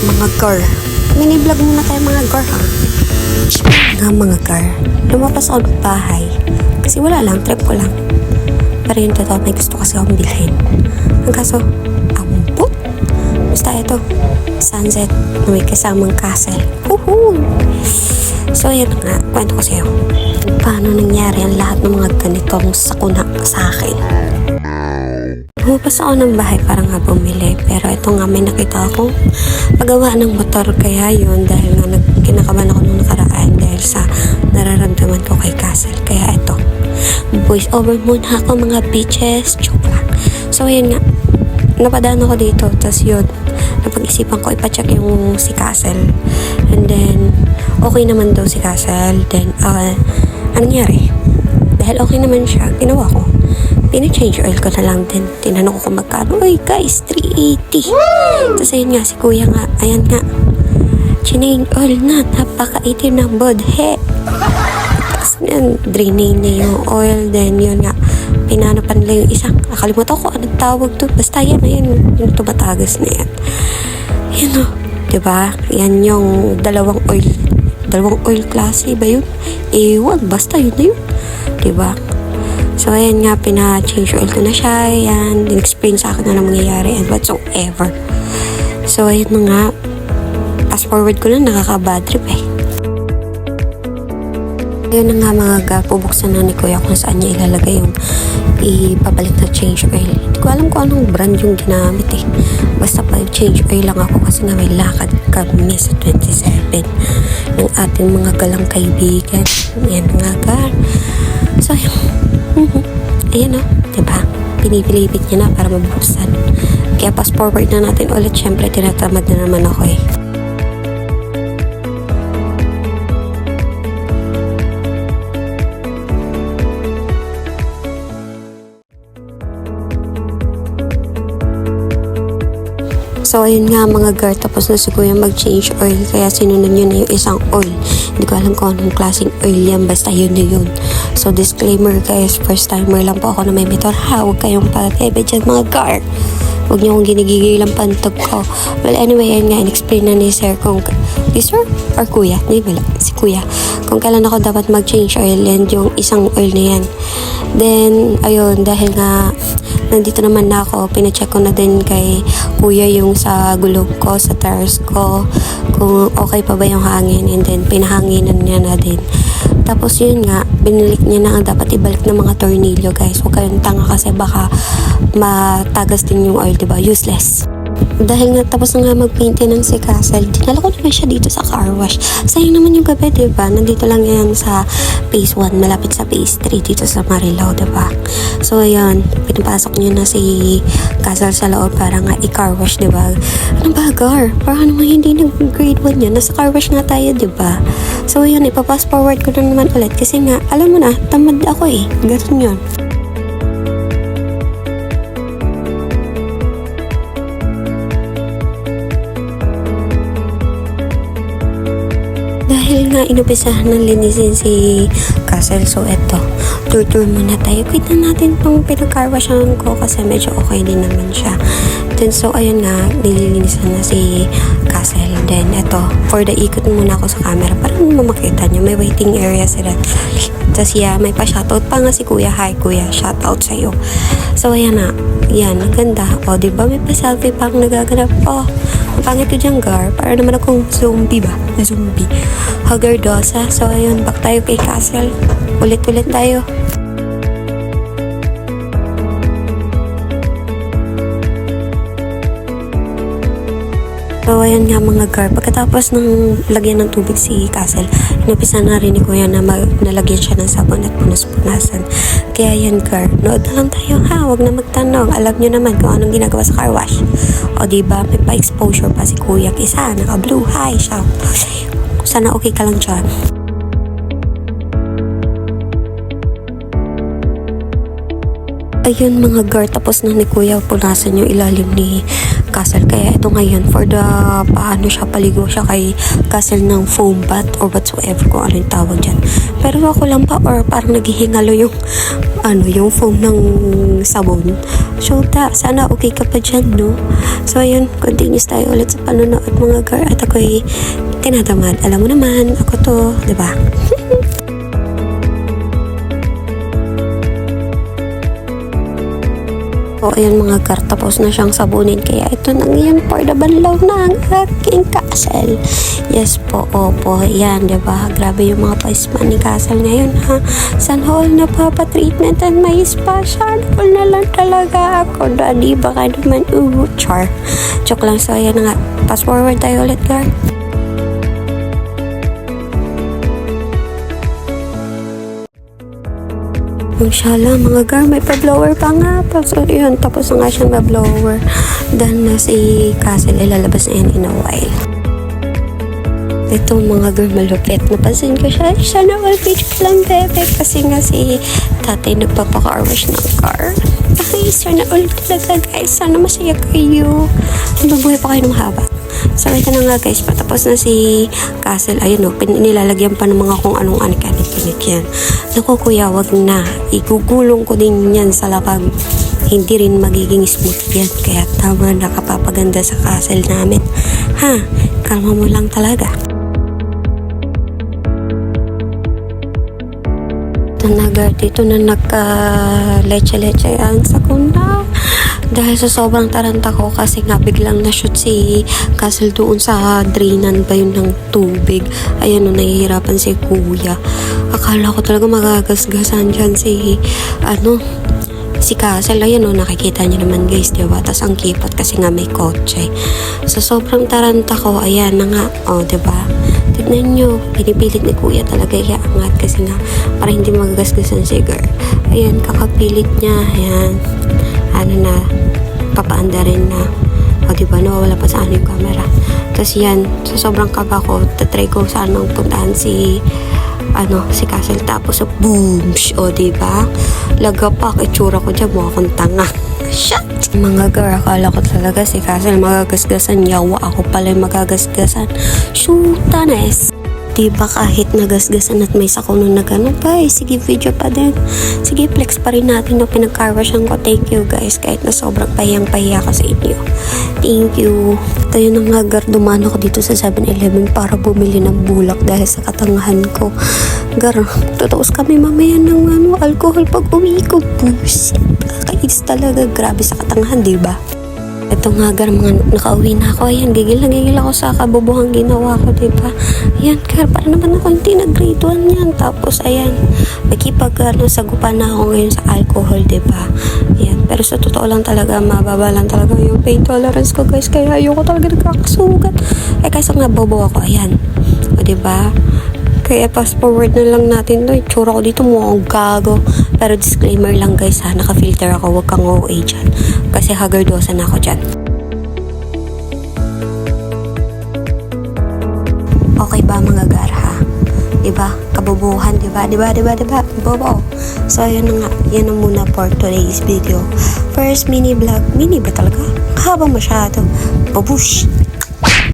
Mga gar. Mini-vlog muna tayo mga gar ha. Nga mga gar. Lumabas ako ng bahay. Kasi wala lang, trip ko lang. Pero yun totoo, may gusto kasi akong bilhin. Ang kaso, amput. Basta ito, sunset na may kasamang castle. Woohoo! So yun nga, kwento ko sa'yo. Paano nangyari ang lahat ng mga ganitong sakuna sa akin. Lumabas ako ng bahay para nga bumili. Pero ito nga, may nakita akong paggawa ng motor. Kaya yun, dahil nga kinakabahan ako nung nakaraan dahil sa nararamdaman ko kay Castle. Kaya ito, voice over muna ako mga bitches. Joke lang. So ayun nga, napadaan ako dito. Tapos yun, napag-isipan ko ipacheck yung si Castle. And then, okay naman daw si Castle. Then, anong nangyari? Dahil okay naman siya, ginawa ko. Pina-change oil ko na lang din. Tinanong ko kung magkano. Uy guys, 380. Tapos ayun nga, si kuya nga, ayan nga. Change oil na, napaka-itim ng bodhe. Tapos yan, drainin niya yung oil. Then yun nga, pinanapan nila yung isang. Nakalimutan ko anong tawag to. Basta yan, ayan, yung tumatagas na yan. Yan o, diba? Yan yung dalawang oil klase ba yun? Ewan, basta yun na yun. Diba? So, ayan nga, pina-change oil ko na siya. Ayan, in-explain sa akin na mangyayari and whatsoever. So, ayan na nga. Fast forward ko na, nakaka-bad trip eh. Ayan na nga mga ga, pubuksan na ni Kuya kung saan niya ilalagay yung ipapalit na change oil. Hindi ko alam kung anong brand yung ginamit eh. Basta pa change oil lang ako kasi nga may lakad kami sa 27. Yung ating mga galang kaibigan. Ayan nga ga. So, ayan o, diba? Pinipilipit niya na para mabuksan. Kaya fast forward na natin ulit. Siyempre, tinatamad na naman ako eh. So, ayun nga mga gar, tapos na si Kuya mag-change oil, kaya sinunod yun na yung isang oil. Hindi ko alam kung anong klaseng oil yan, basta yun na yun. So, disclaimer guys, first timer lang po ako na may motor ha, huwag kayong pag-ebe dyan mga gar. Huwag niyo akong ginigigil ang pantog ko. Well, anyway, ayun nga, in-explain na ni Sir kung, Sir or Kuya? Hindi ba si Kuya. Kung kailan ako dapat mag-change oil and yung isang oil na yan. Then, ayun, dahil nga, nandito naman na ako, pinacheck ko na din kay Kuya yung sa gulog ko, sa tires ko, kung okay pa ba yung hangin, and then pinahanginan niya na din. Tapos yun nga, binilik niya na ang dapat ibalik ng mga tornilyo guys. Huwag kayong tanga kasi baka matagas din yung oil, diba? Useless. Dahil nga tapos na nga mag-maintenance si Castle, dinala ko naman siya dito sa car wash. Sayang naman yung gabi, diba? Nandito lang yan sa phase 1, malapit sa phase 3 dito sa Marilao, diba? So, ayan, pinapasok niyo na si Castle sa loob para nga i-car wash, diba? Ano ba, Gar? Parang naman hindi nag-grade 1 yan. Nasa car wash nga tayo, diba? So, ayan, ipapass forward ko na naman ulit kasi nga, alam mo na, tamad ako eh. Ganun yun. Dahil nga inupisahan ng linisin si Castle, so eto, tour muna tayo. Kita natin itong pinag-carwashan ko kasi medyo okay din naman siya. Then so ayun nga, nililinisan na si Castle. Then eto, for the ikot muna ako sa camera para mamakita nyo. May waiting area sila. Tapos yeah, may pa-shoutout pa nga si Kuya. Hi Kuya, shoutout sa'yo. So ayan na, yan, ang ganda. O diba may pa-selfie pang nagaganap po. Ang pangit ko dyan, Gar. Para naman akong zombie ba? Zombie. Hagardosa. So, ayun. Back tayo kay Castle. Ulit-ulit tayo. So, ayan nga mga Gar. Pagkatapos ng lagyan ng tubig si Castle, inupisa na rin ni Kuya na nalagyan siya ng sabon at punas-punasan. Kaya yan Gar, nood na lang tayo ha. Huwag na magtanong. Alam nyo naman kung anong ginagawa sa car wash. O diba, may pa-exposure pa si Kuya. Isa, naka-blue. Hi, shout. Sana okay ka lang dyan. Ayun mga Gar, tapos na ni Kuya punasan yung ilalim ni castle. Kaya ito ngayon, for the paano siya, paligo siya kay castle ng foam bath or whatsoever kung ano yung tawag dyan. Pero ako lang pa, or parang naghihingalo yung yung foam ng sabon. So, sana okay ka pa dyan, no? So, ayun, continuous tayo ulit sa panonood mga girl. At ako'y tinatamad. Alam mo naman, ako to, diba? So, ayan mga gar, tapos na siyang sabunin. Kaya ito na ngayon for the banlaw ng aking castle. Yes po, opo, yan, diba? Grabe yung mga pa-spa ni castle ngayon, ha? Sana all na treatment and may spa. Sana all na lang talaga ako. Daddy, baka naman, char. Joke lang. So, ayan na nga. Fast forward tayo ulit, gar. Inshallah, mga gar, may pa-blower pa nga. So, yun, tapos na nga siyang ma-blower. Then, na si castle, ilalabas na yan in a while. Ito, mga gar, malupit. Napansin ko siya. Sana all page ka lang, bebe. Kasi nga si tatay nagpapaka-car wash ng car. Ay, sana all talaga, guys. Sana masaya kayo. Mabuhay pa kayo ng haba. So, ito na nga, guys. Patapos na si castle. Ayun, o. Nilalagyan pa ng mga kung anong anik-anik yan. Naku, kuya, wag na. Igugulong ko din yan sa lapag. Hindi rin magiging smooth yan. Kaya tama, nakapapaganda sa castle namin. Ha? Kalma mo lang talaga. Dito na nagka-leche-leche yan sa kuna. Dahil sa sobrang taranta ko kasi nga biglang na-shoot si castle doon sa drainan ba yun ng tubig. Ayan o, nahihirapan si kuya. Akala ko talaga magagasgasan dyan si castle. Ayan o, nakikita niyo naman guys, diba? Tas ang kipot kasi nga may kotse. Sa sobrang taranta ko, ayan na nga, diba? Tignan nyo, pinipilit ni kuya talaga iaangat kasi nga para hindi magagasgasan si girl. Ayan, kakapilit niya. Ayan, papaanda rin na. Diba, nawawala pa sa yung camera. Tapos yan, sa sobrang kaba ko, tatry ko sanang puntahan si castle. Tapos, boom! Diba? Lagapak, itsura ko dyan, mukha akong tanga. Shut! Mga girl, akala ko talaga si castle magagasgasan. Yawa, ako pala yung magagasgasan. Shoot-tanes! Diba kahit nagasgasan at may sakunon na gano'n pa, sige video pa din. Sige, flex pa rin natin na pinag-carwashan ko. Thank you guys, kahit na sobrang pahiyang-pahiya ko sa inyo. Thank you. Tayo na nga gar, dumaan ako dito sa 7-Eleven para bumili ng bulak dahil sa katangahan ko. Gar, totoo kami mamaya ng alcohol pag uwi ko. Buset, kakainis talaga. Grabe sa katangahan, diba? Ito nga gar, mga nakauwi na ako. Ayan, gigil ako sa kabubuhang ginawa ko, diba? Ayan, gar, para naman ako hindi nag-grade 1 yan. Tapos, ayan, sagupan na ako ngayon sa alcohol, diba? Ayan, pero sa totoo lang talaga, mababa lang talaga yung pain tolerance ko, guys. Kaya ayoko talaga nagkakasugat. Kasi nga, bobo ako, ayan. Diba? Kaya fast forward na lang natin to. Itsura ko dito mukhang gago. Pero disclaimer lang guys ha, naka-filter ako, huwag kang OA dyan. Kasi hagardosa na ako dyan. Okay ba mga gar ha? Diba? Kabubuhan, diba? Bobo. So yun na nga, yan na muna for today's video. First mini vlog. Mini ba talaga? Haba masyado. Babush!